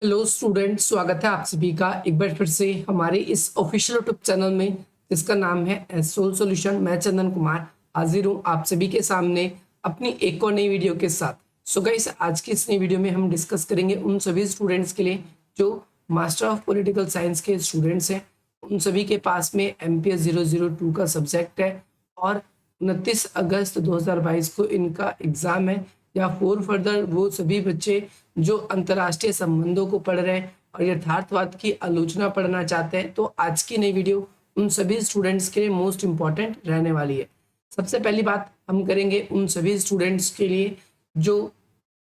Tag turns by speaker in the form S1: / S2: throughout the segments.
S1: Hello student, स्वागत है आप सभी का एक बार फिर से हमारे इस ऑफिशियल यूट्यूब चैनल में जिसका नाम है एसोल सॉल्यूशन। मैं चंदन कुमार हाजिर हूँ आप सभी के सामने अपनी एक और नई वीडियो के साथ। सो गाइस, आज की इस नई वीडियो में हम डिस्कस करेंगे उन सभी स्टूडेंट्स के लिए जो मास्टर ऑफ पॉलिटिकल साइंस के स्टूडेंट्स हैं। उन सभी के पास में MPS 002 का सब्जेक्ट है और 29 अगस्त 2022 को इनका एग्ज़ाम है। या फोर फर्दर वो सभी बच्चे जो अंतर्राष्ट्रीय संबंधों को पढ़ रहे हैं और यथार्थवाद की आलोचना पढ़ना चाहते हैं, तो आज की नई वीडियो उन सभी स्टूडेंट्स के लिए मोस्ट इम्पॉर्टेंट रहने वाली है। सबसे पहली बात हम करेंगे उन सभी स्टूडेंट्स के लिए जो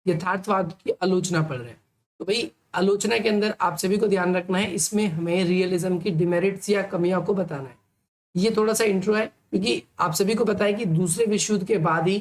S1: यथार्थवाद की आलोचना पढ़ रहे हैं। तो भाई, आलोचना के अंदर आप सभी को ध्यान रखना है, इसमें हमें रियलिज्म की डिमेरिट्स या कमियों को बताना है। ये थोड़ा सा इंट्रो है क्योंकि आप सभी को पता है कि दूसरे विश्व युद्ध के बाद ही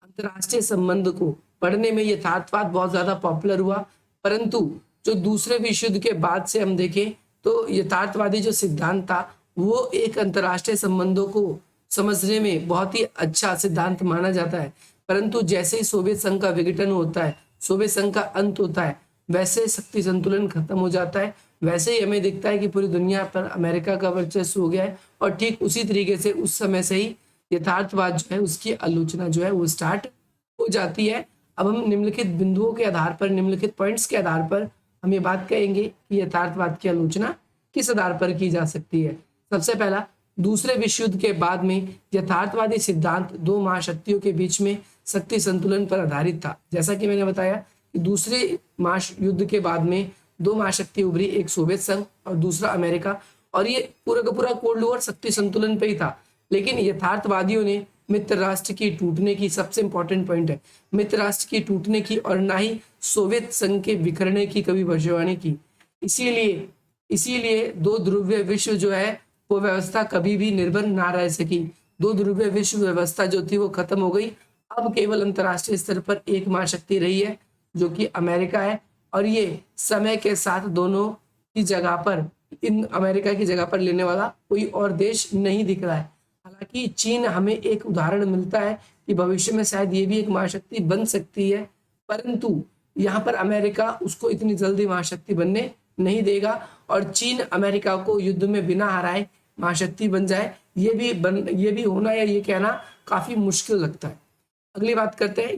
S1: अंतर्राष्ट्रीय संबंध को पढ़ने में यथार्थवाद बहुत ज्यादा पॉपुलर हुआ। परंतु जो दूसरे विश्व युद्ध के बाद से हम देखें तो यथार्थवादी जो सिद्धांत था वो एक अंतर्राष्ट्रीय संबंधों को समझने में बहुत ही अच्छा सिद्धांत माना जाता है। परंतु जैसे ही सोवियत संघ का विघटन होता है, सोवियत संघ का अंत होता है, वैसे शक्ति संतुलन खत्म हो जाता है। वैसे ही हमें दिखता है कि पूरी दुनिया पर अमेरिका का वर्चस्व हो गया है और ठीक उसी तरीके से उस समय से ही यथार्थवाद जो है उसकी आलोचना जो है वो स्टार्ट हो जाती है। अब हम निम्नलिखित बिंदुओं के आधार पर, निम्नलिखित पॉइंट्स के आधार पर हम ये बात कहेंगे कि यथार्थवाद की आलोचना किस आधार पर की जा सकती है। सबसे पहला, दूसरे विश्व युद्ध के बाद में यथार्थवादी सिद्धांत दो महाशक्तियों के बीच में शक्ति संतुलन पर आधारित था। जैसा कि मैंने बताया कि दूसरे महायुद्ध के बाद में दो महाशक्ति उभरी, एक सोवियत संघ और दूसरा अमेरिका, और ये पूरा का पूरा कोल्ड वॉर शक्ति संतुलन पे ही था। लेकिन यथार्थवादियों ने मित्र राष्ट्र की टूटने की, सबसे इंपॉर्टेंट पॉइंट है, मित्र राष्ट्र की टूटने की और ना ही सोवियत संघ के बिखरने की कभी भविष्यवाणी की। इसीलिए इसीलिए दो ध्रुवीय विश्व जो है वो व्यवस्था कभी भी निर्भर ना रह सकी। दो ध्रुवीय विश्व व्यवस्था जो थी वो खत्म हो गई। अब केवल अंतर्राष्ट्रीय स्तर पर एक महाशक्ति रही है जो कि अमेरिका है, और ये समय के साथ दोनों की जगह पर, इन अमेरिका की जगह पर लेने वाला कोई और देश नहीं दिख रहा है। हालांकि चीन हमें एक उदाहरण मिलता है कि भविष्य में शायद ये भी एक महाशक्ति बन सकती है, परंतु यहाँ पर अमेरिका उसको इतनी जल्दी महाशक्ति बनने नहीं देगा और चीन अमेरिका को युद्ध में बिना हराए महाशक्ति बन जाए, ये भी होना या ये कहना काफी मुश्किल लगता है। अगली बात करते हैं,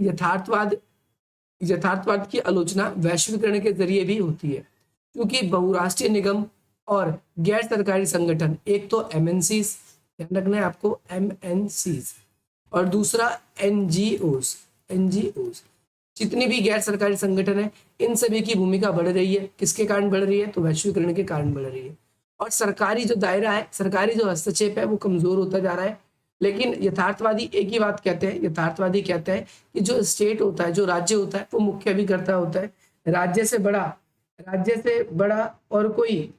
S1: यथार्थवाद की आलोचना वैश्वीकरण के जरिए भी होती है, क्योंकि बहुराष्ट्रीय निगम और गैर सरकारी संगठन, एक तो MNCs, ध्यान रखना है आपको, MNCs, और दूसरा NGOs, जितने भी गैर सरकारी संगठन है, इन सभी की भूमिका बढ़ रही है। किसके कारण बढ़ रही है? तो वैश्वीकरण के कारण बढ़ रही है। और सरकारी जो दायरा है, सरकारी जो हस्तक्षेप है वो कमजोर होता जा रहा है। लेकिन यथार्थवादी एक ही बात कहते हैं, यथार्थवादी कहते हैं कि जो स्टेट होता है, जो राज्य होता है, वो मुख्य अभिकर्ता होता है। राज्य से बड़ा और कोई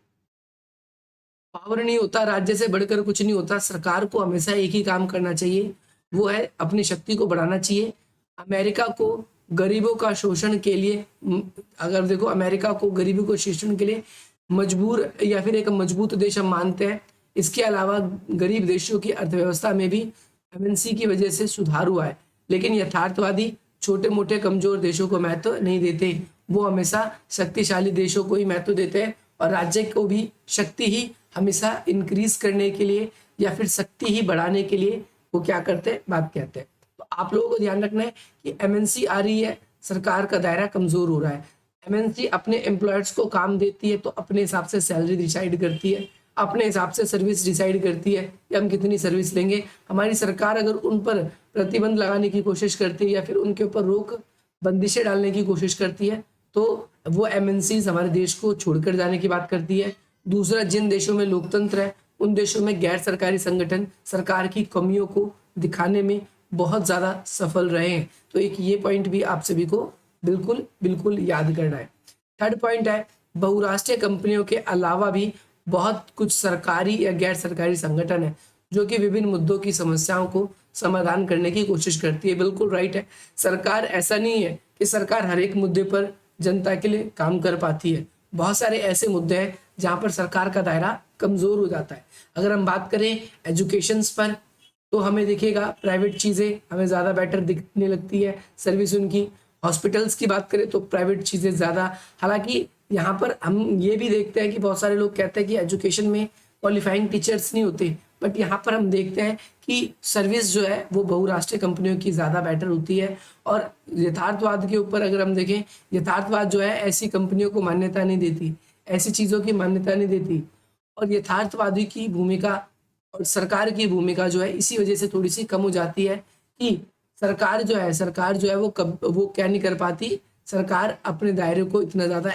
S1: पावर नहीं होता, राज्य से बढ़कर कुछ नहीं होता। सरकार को हमेशा एक ही काम करना चाहिए, वो है अपनी शक्ति को बढ़ाना चाहिए। अमेरिका को गरीबों का शोषण के लिए, अगर देखो, अमेरिका को गरीबों को शोषण के लिए मजबूर या फिर एक मजबूत देश हम मानते हैं। इसके अलावा गरीब देशों की अर्थव्यवस्था में भी MNC की वजह से सुधार हुआ है। लेकिन यथार्थवादी छोटे मोटे कमजोर देशों को महत्व नहीं देते, वो हमेशा शक्तिशाली देशों को ही महत्व देते हैं और राज्य को भी शक्ति ही हमेशा इंक्रीज करने के लिए या फिर शक्ति ही बढ़ाने के लिए वो क्या करते हैं, बात कहते हैं। तो आप लोगों को ध्यान रखना है कि MNC आ रही है, सरकार का दायरा कमजोर हो रहा है। MNC अपने एम्प्लॉयर्स को काम देती है तो अपने हिसाब से सैलरी डिसाइड करती है, अपने हिसाब से सर्विस डिसाइड करती है कि हम कितनी सर्विस लेंगे। हमारी सरकार अगर उन पर प्रतिबंध लगाने की कोशिश करती है या फिर उनके ऊपर रोक बंदिशें डालने की कोशिश करती है तो वो MNCs हमारे देश को छोड़कर जाने की बात करती है। दूसरा, जिन देशों में लोकतंत्र है उन देशों में गैर सरकारी संगठन सरकार की कमियों को दिखाने में बहुत ज़्यादा सफल रहे हैं। तो एक ये पॉइंट भी आप सभी को बिल्कुल बिल्कुल याद करना है। थर्ड पॉइंट है, बहुराष्ट्रीय कंपनियों के अलावा भी बहुत कुछ सरकारी या गैर सरकारी संगठन है जो कि विभिन्न मुद्दों की समस्याओं को समाधान करने की कोशिश करती है। बिल्कुल राइट है, सरकार, ऐसा नहीं है कि सरकार हर एक मुद्दे पर जनता के लिए काम कर पाती है। बहुत सारे ऐसे मुद्दे हैं जहाँ पर सरकार का दायरा कमजोर हो जाता है। अगर हम बात करें एजुकेशन पर, तो हमें दिखेगा प्राइवेट चीज़ें हमें ज़्यादा बेटर दिखने लगती है, सर्विस उनकी। हॉस्पिटल्स की बात करें तो प्राइवेट चीज़ें ज़्यादा, हालांकि यहाँ पर हम ये भी देखते हैं कि बहुत सारे लोग कहते हैं कि एजुकेशन में क्वालिफाइंग टीचर्स नहीं होते, बट यहाँ पर हम देखते हैं कि सर्विस जो है वो बहुराष्ट्रीय कंपनियों की ज़्यादा बेटर होती है। और यथार्थवाद के ऊपर अगर हम देखें, यथार्थवाद जो है ऐसी कंपनियों को मान्यता नहीं देती, ऐसी चीज़ों की मान्यता नहीं देती। और यथार्थवादी की भूमिका और सरकार की भूमिका जो है इसी वजह से थोड़ी सी कम हो जाती है कि सरकार जो है वो क्या नहीं कर पाती, सरकार अपने दायरे को इतना ज़्यादा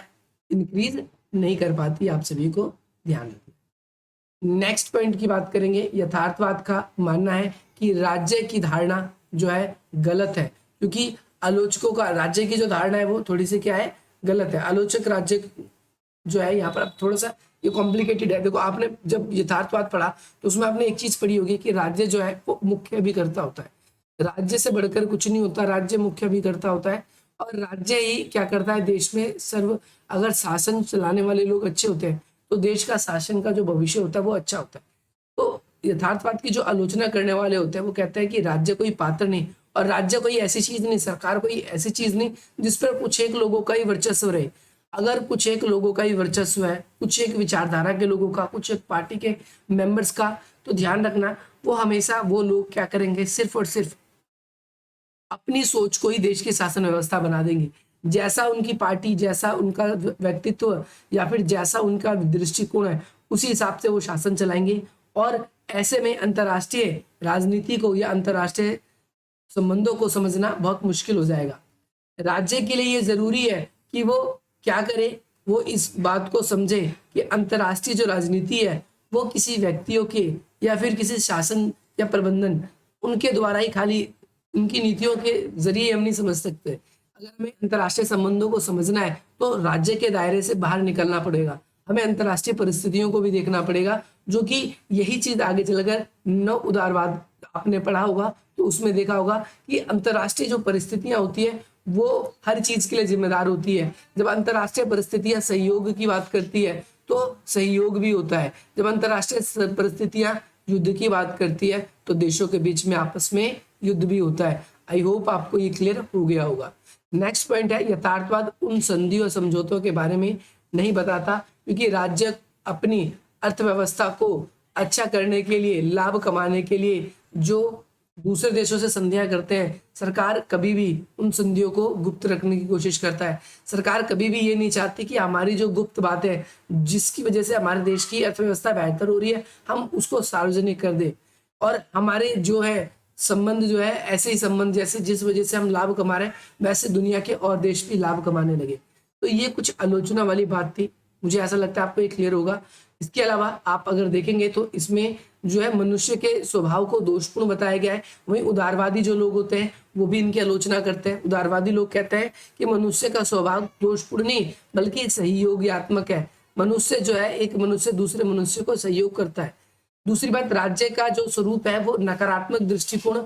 S1: इंक्रीज नहीं कर पाती। आप सभी को ध्यान रखना। नेक्स्ट पॉइंट की बात करेंगे। यथार्थवाद का मानना है कि राज्य की धारणा जो है गलत है, क्योंकि आलोचकों का राज्य की जो धारणा है वो थोड़ी सी क्या है, गलत है। आलोचक राज्य जो है, यहाँ पर अब थोड़ा सा ये कॉम्प्लिकेटेड है। देखो, आपने जब यथार्थवाद पढ़ा तो उसमें आपने एक चीज पढ़ी होगी कि राज्य जो है वो मुख्य अभिकर्ता होता है। राज्य से बढ़कर कुछ नहीं होता, राज्य मुख्य अभिकर्ता होता है। और राज्य ही क्या करता है, देश में अगर शासन चलाने वाले लोग अच्छे होते हैं तो देश का शासन का जो भविष्य होता है वो अच्छा होता है। तो यथार्थवाद की जो आलोचना करने वाले होते हैं वो कहते हैं कि राज्य कोई पात्र नहीं, और राज्य कोई ऐसी चीज नहीं, सरकार कोई ऐसी चीज नहीं जिस पर कुछ एक लोगों का ही वर्चस्व रहे। अगर कुछ एक लोगों का ही वर्चस्व है, कुछ एक विचारधारा के लोगों का, कुछ एक पार्टी के मेंबर्स का, तो ध्यान रखना वो हमेशा वो लोग क्या करेंगे, सिर्फ और सिर्फ अपनी सोच को ही देश की शासन व्यवस्था बना देंगे। जैसा उनकी पार्टी, जैसा उनका व्यक्तित्व या फिर जैसा उनका दृष्टिकोण है उसी हिसाब से वो शासन चलाएंगे। और ऐसे में अंतर्राष्ट्रीय राजनीति को या अंतर्राष्ट्रीय संबंधों को समझना बहुत मुश्किल हो जाएगा। राज्य के लिए ये जरूरी है कि वो क्या करे, वो इस बात को समझे कि अंतर्राष्ट्रीय जो राजनीति है वो किसी व्यक्तियों के या फिर किसी शासन या प्रबंधन उनके द्वारा ही, खाली उनकी नीतियों के जरिए हम नहीं समझ सकते। अगर हमें अंतर्राष्ट्रीय संबंधों को समझना है तो राज्य के दायरे से बाहर निकलना पड़ेगा, हमें अंतर्राष्ट्रीय परिस्थितियों को भी देखना पड़ेगा, जो कि यही चीज आगे चलकर नव उदारवाद आपने पढ़ा होगा तो उसमें देखा होगा कि अंतर्राष्ट्रीय जो परिस्थितियां होती है वो हर चीज के लिए जिम्मेदार होती है। जब अंतर्राष्ट्रीय परिस्थितियां सहयोग की बात करती है तो सहयोग भी होता है, जब अंतर्राष्ट्रीय परिस्थितियां युद्ध की बात करती है तो देशों के बीच में आपस में युद्ध भी होता है। आई होप आपको ये क्लियर हो गया होगा। नेक्स्ट पॉइंट है, यथार्थवाद उन संधि और समझौतों के बारे में नहीं बताता क्योंकि राज्य अपनी अर्थव्यवस्था को अच्छा करने के लिए, लाभ कमाने के लिए जो दूसरे देशों से संधियां करते हैं, सरकार कभी भी उन संधियों को गुप्त रखने की कोशिश करता है। सरकार कभी भी ये नहीं चाहती कि हमारी जो गुप्त बातें हैं जिसकी वजह से हमारे देश की अर्थव्यवस्था बेहतर हो रही है हम उसको सार्वजनिक कर दे, और हमारे जो है संबंध जो है ऐसे ही संबंध जैसे जिस वजह से हम लाभ कमा रहे हैं वैसे दुनिया के और देश भी लाभ कमाने लगे। तो ये कुछ आलोचना वाली बात थी, मुझे ऐसा लगता है आपको ये क्लियर होगा। इसके अलावा आप अगर देखेंगे तो इसमें जो है मनुष्य के स्वभाव को दोषपूर्ण बताया गया है। वहीं उदारवादी जो लोग होते हैं वो भी इनकी आलोचना करते हैं। उदारवादी लोग कहते हैं कि मनुष्य का स्वभाव दोषपूर्ण नहीं बल्कि सहयोगात्मक है। मनुष्य जो है, एक मनुष्य दूसरे मनुष्य को सहयोग करता है। दूसरी बात, राज्य का जो स्वरूप है वो नकारात्मक दृष्टिकोण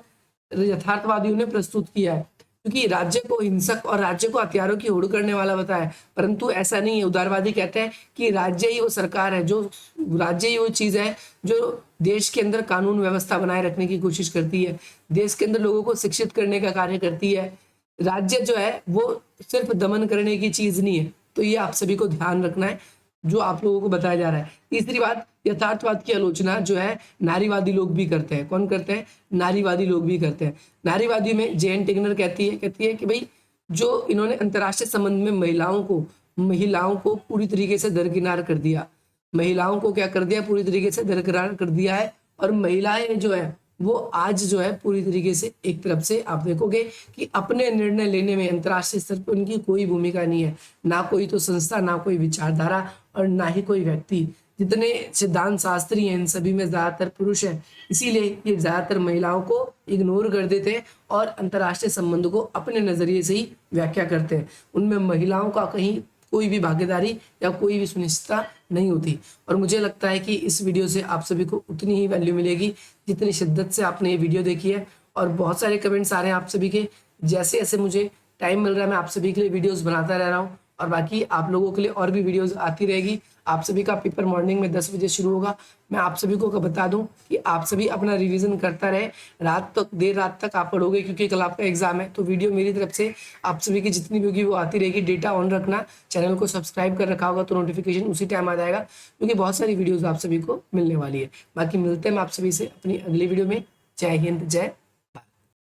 S1: यथार्थवादियों ने प्रस्तुत किया है, क्योंकि राज्य को हिंसक और राज्य को हथियारों की होड़ करने वाला बताया, परंतु ऐसा नहीं है। उदारवादी कहते हैं कि राज्य ही वो सरकार है, जो राज्य ही वो चीज है जो देश के अंदर कानून व्यवस्था बनाए रखने की कोशिश करती है, देश के अंदर लोगों को शिक्षित करने का कार्य करती है। राज्य जो है वो सिर्फ दमन करने की चीज नहीं है। तो ये आप सभी को ध्यान रखना है जो आप लोगों को बताया जा रहा है। तीसरी बात, यथार्थवाद की आलोचना जो है नारीवादी लोग भी करते हैं। कौन करते हैं? नारीवादी लोग भी करते हैं। नारीवादी में जेन टिग्नर कहती है कि भाई जो इन्होंने अंतर्राष्ट्रीय संबंध में महिलाओं को पूरी तरीके से दरकिनार कर दिया, महिलाओं को क्या कर दिया, पूरी तरीके से दरकिनार कर दिया है। और महिलाएं जो है वो आज जो है पूरी तरीके से एक तरफ से आप देखोगे कि अपने निर्णय लेने में अंतर्राष्ट्रीय स्तर पर उनकी कोई भूमिका नहीं है, ना कोई तो संस्था, ना कोई विचारधारा और ना ही कोई व्यक्ति। जितने सिद्धांत शास्त्री हैं इन सभी में ज्यादातर पुरुष हैं, इसीलिए ये ज्यादातर महिलाओं को इग्नोर कर देते हैं और अंतर्राष्ट्रीय संबंध को अपने नजरिए से ही व्याख्या करते हैं। उनमें महिलाओं का कहीं कोई भी भागीदारी या कोई भी सुनिश्चितता नहीं होती। और मुझे लगता है कि इस वीडियो से आप सभी को उतनी ही वैल्यू मिलेगी जितनी शिद्दत से आपने ये वीडियो देखी है। और बहुत सारे कमेंट्स आ रहे हैं आप सभी के, जैसे जैसे मुझे टाइम मिल रहा है मैं आप सभी के लिए वीडियोस बनाता रह रहा हूँ और बाकी आप लोगों के लिए और भी वीडियोस आती रहेगी। आप सभी का पेपर मॉर्निंग में 10 बजे शुरू होगा। मैं आप सभी को बता दूं कि आप सभी अपना रिवीजन करता रहे, रात तक देर रात तक आप पढ़ोगे क्योंकि कल आपका एग्जाम है। तो वीडियो मेरी तरफ से आप सभी की जितनी भी होगी वो आती रहेगी। डेटा ऑन रखना, चैनल को सब्सक्राइब कर रखा होगा तो नोटिफिकेशन उसी टाइम आ जाएगा, क्योंकि बहुत सारी वीडियोज आप सभी को मिलने वाली है। बाकी मिलते हैं हम आप सभी से अपनी अगली वीडियो में। जय हिंद, जय